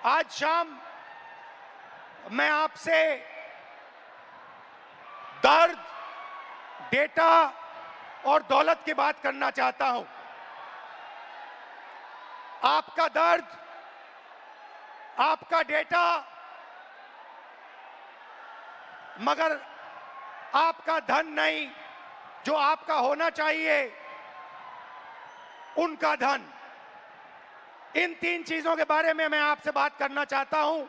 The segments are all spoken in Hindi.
आज शाम मैं आपसे दर्द, डेटा और दौलत की बात करना चाहता हूं। आपका दर्द, आपका डेटा, मगर आपका धन नहीं, जो आपका होना चाहिए, उनका धन। इन तीन चीजों के बारे में मैं आपसे बात करना चाहता हूं।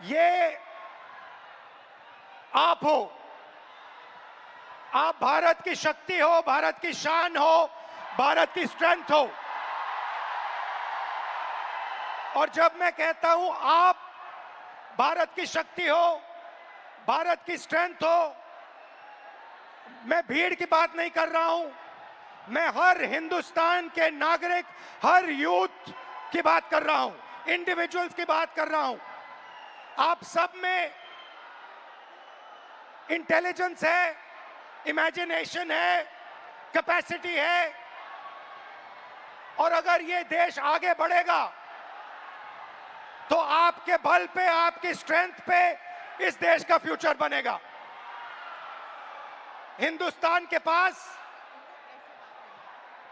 ये आप हो, आप भारत की शक्ति हो, भारत की शान हो, भारत की स्ट्रेंथ हो। और जब मैं कहता हूं आप भारत की शक्ति हो, भारत की स्ट्रेंथ हो, मैं भीड़ की बात नहीं कर रहा हूं, मैं हर हिंदुस्तान के नागरिक, हर यूथ की बात कर रहा हूं, इंडिविजुअल्स की बात कर रहा हूं। आप सब में इंटेलिजेंस है, इमेजिनेशन है, कैपेसिटी है, और अगर ये देश आगे बढ़ेगा तो आपके बल पे, आपकी स्ट्रेंथ पे इस देश का फ्यूचर बनेगा। हिंदुस्तान के पास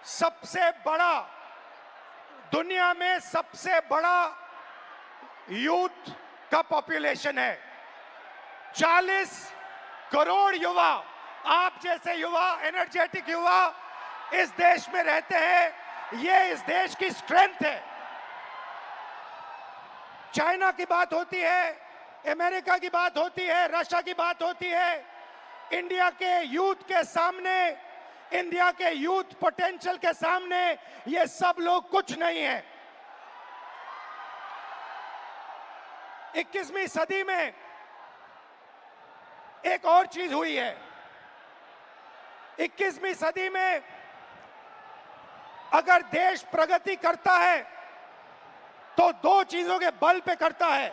सबसे बड़ा, दुनिया में सबसे बड़ा यूथ का पॉपुलेशन है। 40 करोड़ युवा, आप जैसे युवा, एनर्जेटिक युवा इस देश में रहते हैं। ये इस देश की स्ट्रेंथ है। चाइना की बात होती है, अमेरिका की बात होती है, रशिया की बात होती है, इंडिया के यूथ के सामने, इंडिया के यूथ पोटेंशियल के सामने ये सब लोग कुछ नहीं है। 21वीं सदी में एक और चीज हुई है। 21वीं सदी में अगर देश प्रगति करता है तो दो चीजों के बल पे करता है।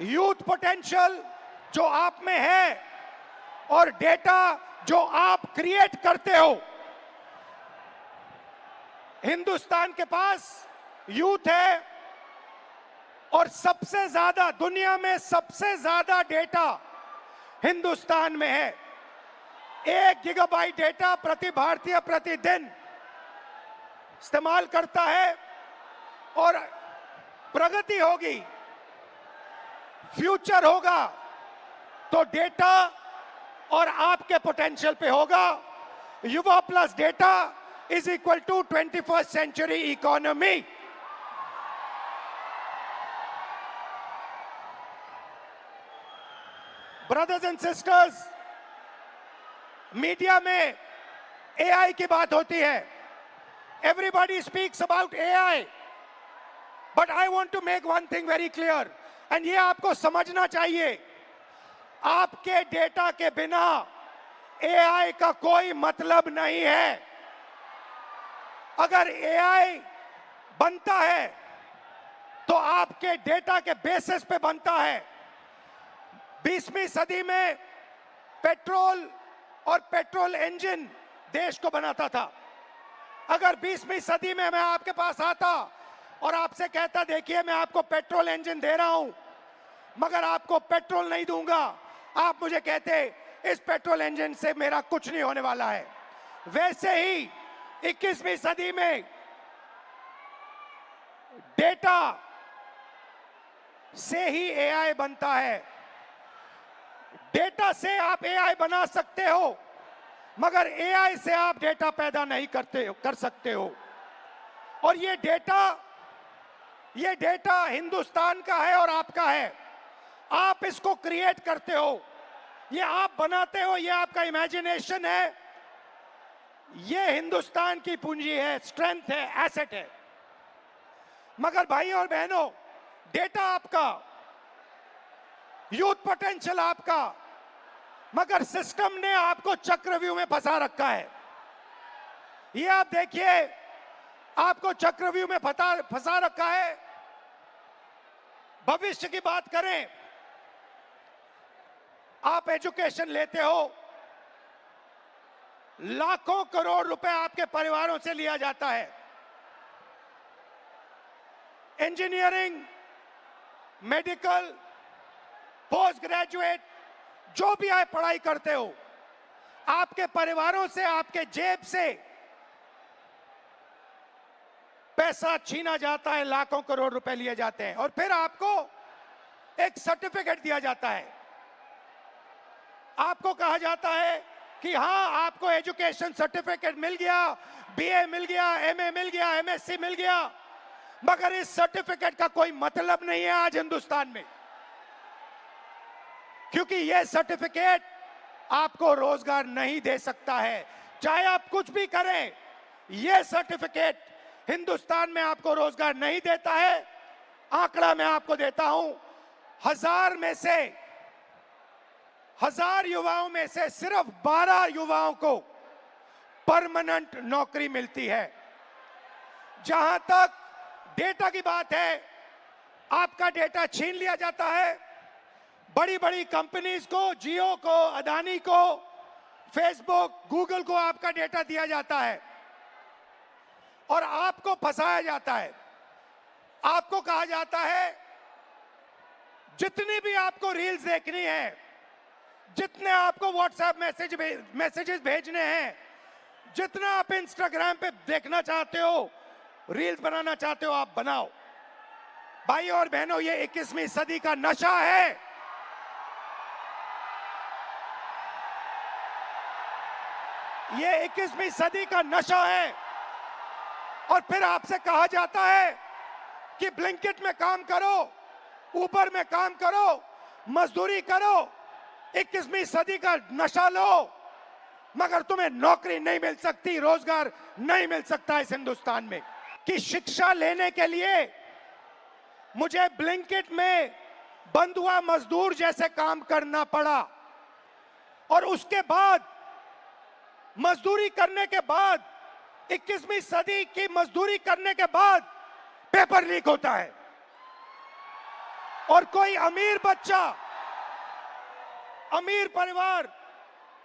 यूथ पोटेंशियल जो आप में है और डेटा जो आप क्रिएट करते हो। हिंदुस्तान के पास यूथ है और सबसे ज्यादा, दुनिया में सबसे ज्यादा डेटा हिंदुस्तान में है। 1 गीगाबाइट डेटा प्रति भारतीय प्रतिदिन इस्तेमाल करता है। और प्रगति होगी, फ्यूचर होगा तो डेटा और आपके पोटेंशियल पे होगा। युवा plus data is equal to 21st century economy. Brothers and sisters, media में एआई की बात होती है। Everybody speaks about AI, but I want to make one thing very clear, and ये आपको समझना चाहिए। आपके डेटा के बिना एआई का कोई मतलब नहीं है। अगर एआई बनता है तो आपके डेटा के बेसिस पे बनता है। 20वीं सदी में पेट्रोल और पेट्रोल इंजन देश को बनाता था। अगर 20वीं सदी में मैं आपके पास आता और आपसे कहता, देखिए मैं आपको पेट्रोल इंजन दे रहा हूं मगर आपको पेट्रोल नहीं दूंगा, आप मुझे कहते इस पेट्रोल इंजन से मेरा कुछ नहीं होने वाला है। वैसे ही 21वीं सदी में डेटा से ही एआई बनता है। डेटा से आप एआई बना सकते हो मगर एआई से आप डेटा पैदा नहीं कर सकते हो। और ये डेटा हिंदुस्तान का है और आपका है। आप इसको क्रिएट करते हो, ये आप बनाते हो, ये आपका इमेजिनेशन है, ये हिंदुस्तान की पूंजी है, स्ट्रेंथ है, एसेट है। मगर भाई और बहनों, डेटा आपका, यूथ पोटेंशियल आपका, मगर सिस्टम ने आपको चक्रव्यूह में फंसा रखा है। ये आप देखिए, आपको चक्रव्यूह में फंसा रखा है। भविष्य की बात करें, आप एजुकेशन लेते हो, लाखों करोड़ रुपए आपके परिवारों से लिया जाता है। इंजीनियरिंग, मेडिकल, पोस्ट ग्रेजुएट, जो भी आप पढ़ाई करते हो, आपके परिवारों से, आपके जेब से पैसा छीना जाता है, लाखों करोड़ रुपए लिए जाते हैं और फिर आपको एक सर्टिफिकेट दिया जाता है। आपको कहा जाता है कि हां, आपको एजुकेशन सर्टिफिकेट मिल गया, बीए मिल गया, एमए मिल गया, एमएससी मिल गया, मगर इस सर्टिफिकेट का कोई मतलब नहीं है आज हिंदुस्तान में, क्योंकि यह सर्टिफिकेट आपको रोजगार नहीं दे सकता है। चाहे आप कुछ भी करें, यह सर्टिफिकेट हिंदुस्तान में आपको रोजगार नहीं देता है। आंकड़ा मैं आपको देता हूं, 1000 युवाओं में से सिर्फ 12 युवाओं को परमानेंट नौकरी मिलती है। जहां तक डेटा की बात है, आपका डेटा छीन लिया जाता है। बड़ी बड़ी कंपनीज को, जियो को, अदानी को, फेसबुक, गूगल को आपका डेटा दिया जाता है और आपको फंसाया जाता है। आपको कहा जाता है जितनी भी आपको रील्स देखनी है, जितने आपको व्हाट्सएप मैसेजेस भेजने हैं, जितना आप इंस्टाग्राम पे देखना चाहते हो, रील्स बनाना चाहते हो, आप बनाओ। भाई और बहनों, ये 21वीं सदी का नशा है। ये 21वीं सदी का नशा है। और फिर आपसे कहा जाता है कि ब्लिंकिट में काम करो, ऊबर में काम करो, मजदूरी करो, 21वीं सदी का नशा लो, मगर तुम्हें नौकरी नहीं मिल सकती, रोजगार नहीं मिल सकता इस हिंदुस्तान में। कि शिक्षा लेने के लिए मुझे ब्लिंकिट में बंधुआ मजदूर जैसे काम करना पड़ा और उसके बाद, मजदूरी करने के बाद, 21वीं सदी की मजदूरी करने के बाद पेपर लीक होता है और कोई अमीर बच्चा, अमीर परिवार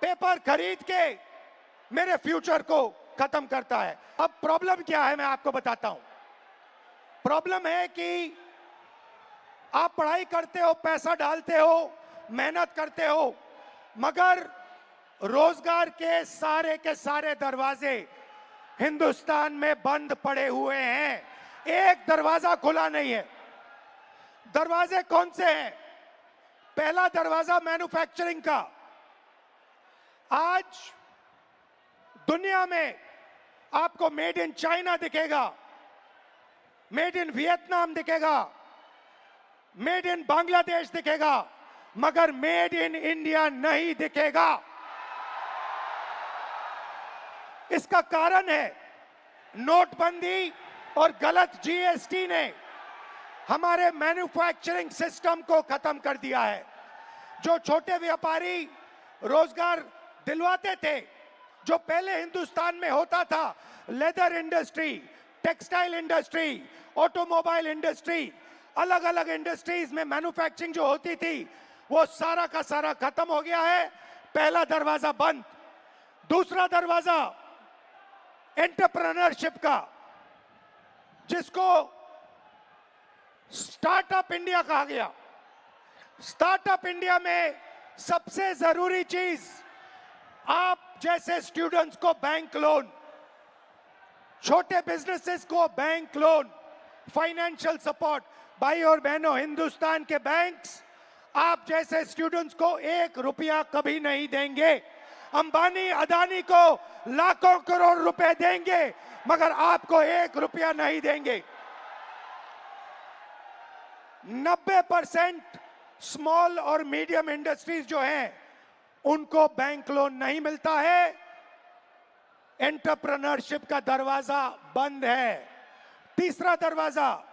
पेपर खरीद के मेरे फ्यूचर को खत्म करता है। अब प्रॉब्लम क्या है, मैं आपको बताता हूं। प्रॉब्लम है कि आप पढ़ाई करते हो, पैसा डालते हो, मेहनत करते हो, मगर रोजगार के सारे दरवाजे हिंदुस्तान में बंद पड़े हुए हैं। एक दरवाजा खुला नहीं है। दरवाजे कौन से हैं? पहला दरवाजा मैन्युफैक्चरिंग का। आज दुनिया में आपको मेड इन चाइना दिखेगा, मेड इन वियतनाम दिखेगा, मेड इन बांग्लादेश दिखेगा, मगर मेड इन इंडिया नहीं दिखेगा। इसका कारण है नोटबंदी और गलत जीएसटी ने हमारे मैन्युफैक्चरिंग सिस्टम को खत्म कर दिया है। जो छोटे व्यापारी रोजगार दिलवाते थे, जो पहले हिंदुस्तान में होता था, leather industry, textile industry, automobile industry, अलग अलग इंडस्ट्रीज में मैन्युफैक्चरिंग जो होती थी, वो सारा का सारा खत्म हो गया है। पहला दरवाजा बंद। दूसरा दरवाजा एंटरप्रेन्योरशिप का, जिसको स्टार्टअप इंडिया कहा गया। स्टार्टअप इंडिया में सबसे जरूरी चीज, आप जैसे स्टूडेंट्स को बैंक लोन, छोटे बिजनेसेस को बैंक लोन, फाइनेंशियल सपोर्ट। भाई और बहनों, हिंदुस्तान के बैंक्स आप जैसे स्टूडेंट्स को 1 रुपया कभी नहीं देंगे। अंबानी, अदानी को लाखों करोड़ रुपए देंगे, मगर आपको 1 रुपया नहीं देंगे। 90% स्मॉल और मीडियम इंडस्ट्रीज जो हैं, उनको बैंक लोन नहीं मिलता है। एंटरप्रेन्योरशिप का दरवाजा बंद है। तीसरा दरवाजा,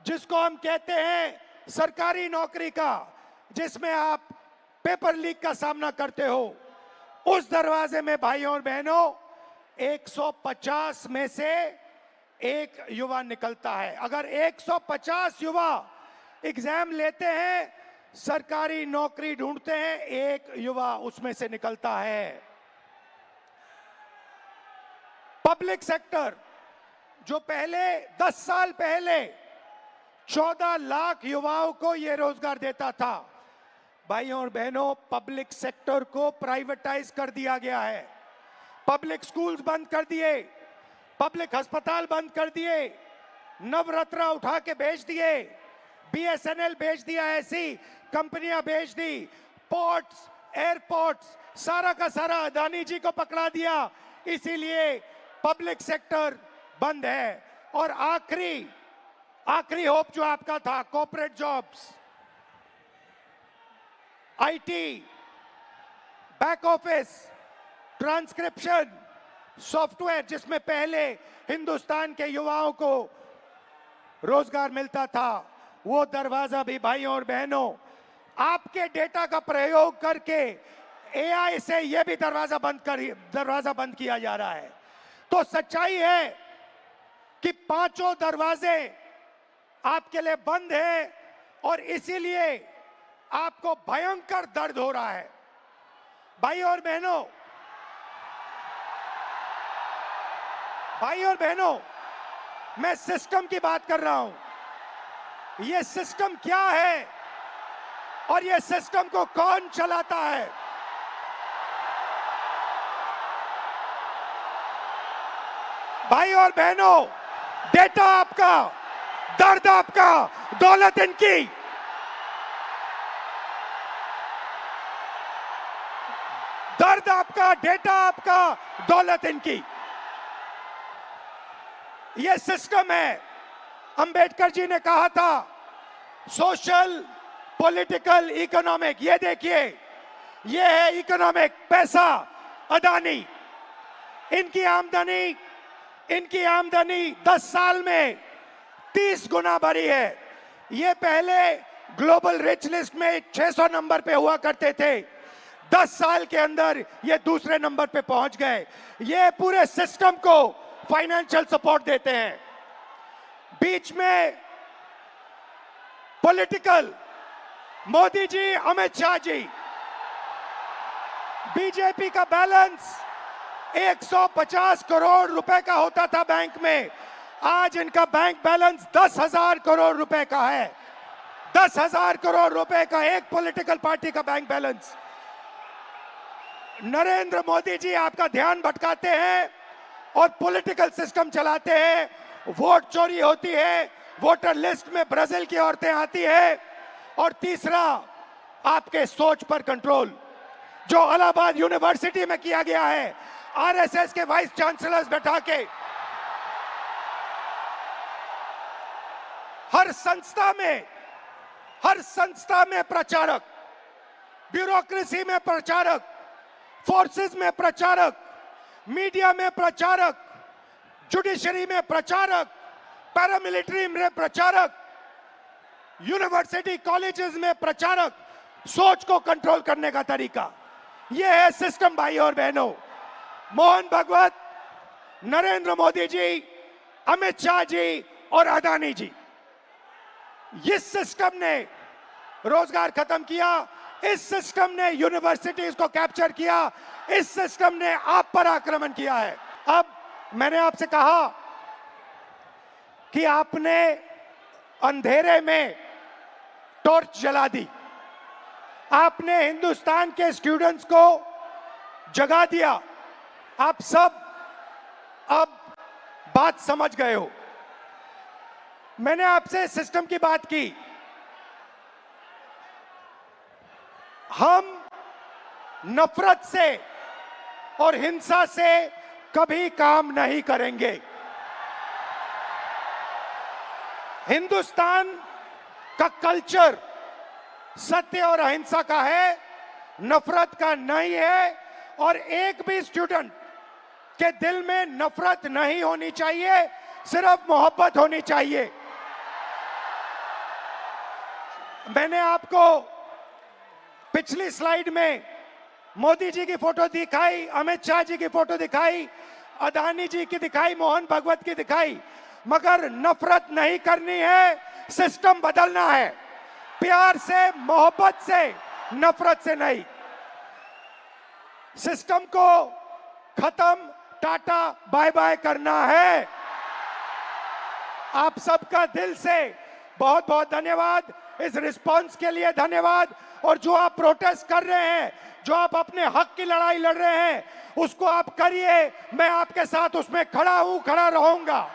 जिसको हम कहते हैं सरकारी नौकरी का, जिसमें आप पेपर लीक का सामना करते हो, उस दरवाजे में भाइयों और बहनों 150 में से एक युवा निकलता है। अगर 150 युवा एग्जाम लेते हैं, सरकारी नौकरी ढूंढते हैं, एक युवा उसमें से निकलता है। पब्लिक सेक्टर, जो पहले 10 साल पहले 14 लाख युवाओं को यह रोजगार देता था। भाइयों और बहनों, पब्लिक सेक्टर को प्राइवेटाइज कर दिया गया है। पब्लिक स्कूल्स बंद कर दिए, पब्लिक अस्पताल बंद कर दिए, नवरत्न उठा के बेच दिए, बीएसएनएल बेच दिया, ऐसी कंपनियां बेच दी, पोर्ट्स, एयरपोर्ट्स, सारा का सारा अदानी जी को पकड़ा दिया। इसीलिए पब्लिक सेक्टर बंद है। और आखिरी होप जो आपका था, corporate jobs, IT, back office, transcription, software, जिसमें पहले हिंदुस्तान के युवाओं को रोजगार मिलता था, वो दरवाजा भी भाइयों और बहनों आपके डेटा का प्रयोग करके एआई से यह भी दरवाजा बंद किया जा रहा है। तो सच्चाई है कि पांचों दरवाजे आपके लिए बंद हैं और इसीलिए आपको भयंकर दर्द हो रहा है। भाइयों और बहनों, मैं सिस्टम की बात कर रहा हूं। यह सिस्टम क्या है और यह सिस्टम को कौन चलाता है? भाइयों और बहनों, डेटा आपका, दर्द आपका, दौलत इनकी। दर्द आपका, डेटा आपका, दौलत इनकी। यह सिस्टम है। अंबेडकर जी ने कहा था सोशल, पॉलिटिकल, इकोनॉमिक। ये देखिए, ये है इकोनॉमिक, पैसा, अदानी। इनकी आमदनी 10 साल में 30 गुना बढ़ी है। ये पहले ग्लोबल रिच लिस्ट में 600 नंबर पे हुआ करते थे, 10 साल के अंदर ये दूसरे नंबर पे पहुंच गए। ये पूरे सिस्टम को फाइनेंशियल सपोर्ट देते हैं। बीच में पॉलिटिकल, मोदी जी, अमित शाह जी। बीजेपी का बैलेंस 150 करोड़ रुपए का होता था बैंक में, आज इनका बैंक बैलेंस 10,000 करोड़ रुपए का है। 10,000 करोड़ रुपए का एक पॉलिटिकल पार्टी का बैंक बैलेंस। नरेंद्र मोदी जी आपका ध्यान भटकाते हैं और पॉलिटिकल सिस्टम चलाते हैं। वोट चोरी होती है, वोटर लिस्ट में ब्राजील की औरतें आती है। और तीसरा, आपके सोच पर कंट्रोल, जो इलाहाबाद यूनिवर्सिटी में किया गया है, आरएसएस के वाइस चांसलर्स बैठा के हर संस्था में प्रचारक, ब्यूरोक्रेसी में प्रचारक, फोर्सेस में प्रचारक, मीडिया में प्रचारक, जुडिशरी में प्रचारक, पैरामिलिट्री में प्रचारक, यूनिवर्सिटी कॉलेजेस में प्रचारक। सोच को कंट्रोल करने का तरीका यह है सिस्टम। भाई और बहनों, मोहन भगवत, नरेंद्र मोदी जी, अमित शाह जी और अदानी जी, इस सिस्टम ने रोजगार खत्म किया। इस सिस्टम ने यूनिवर्सिटीज को कैप्चर किया। इस सिस्टम ने आप पर आक्रमण किया है। अब मैंने आपसे कहा कि आपने अंधेरे में टॉर्च जला दी, आपने हिंदुस्तान के स्टूडेंट्स को जगा दिया। आप सब अब बात समझ गए हो। मैंने आपसे सिस्टम की बात की। हम नफरत से और हिंसा से कभी काम नहीं करेंगे। हिंदुस्तान का कल्चर सत्य और अहिंसा का है, नफरत का नहीं है। और एक भी स्टूडेंट के दिल में नफरत नहीं होनी चाहिए, सिर्फ मोहब्बत होनी चाहिए। मैंने आपको पिछली स्लाइड में मोदी जी की फोटो दिखाई, अमित शाह जी की फोटो दिखाई, अदानी जी की दिखाई, मोहन भगवत की दिखाई, मगर नफरत नहीं करनी है, सिस्टम बदलना है। प्यार से, मोहब्बत से, नफरत से नहीं। सिस्टम को खत्म, टाटा बाय बाय करना है। आप सबका दिल से बहुत बहुत धन्यवाद, इस रिस्पांस के लिए धन्यवाद। और जो आप प्रोटेस्ट कर रहे हैं, जो आप अपने हक की लड़ाई लड़ रहे हैं, उसको आप करिए, मैं आपके साथ उसमें खड़ा हूं, खड़ा रहूंगा।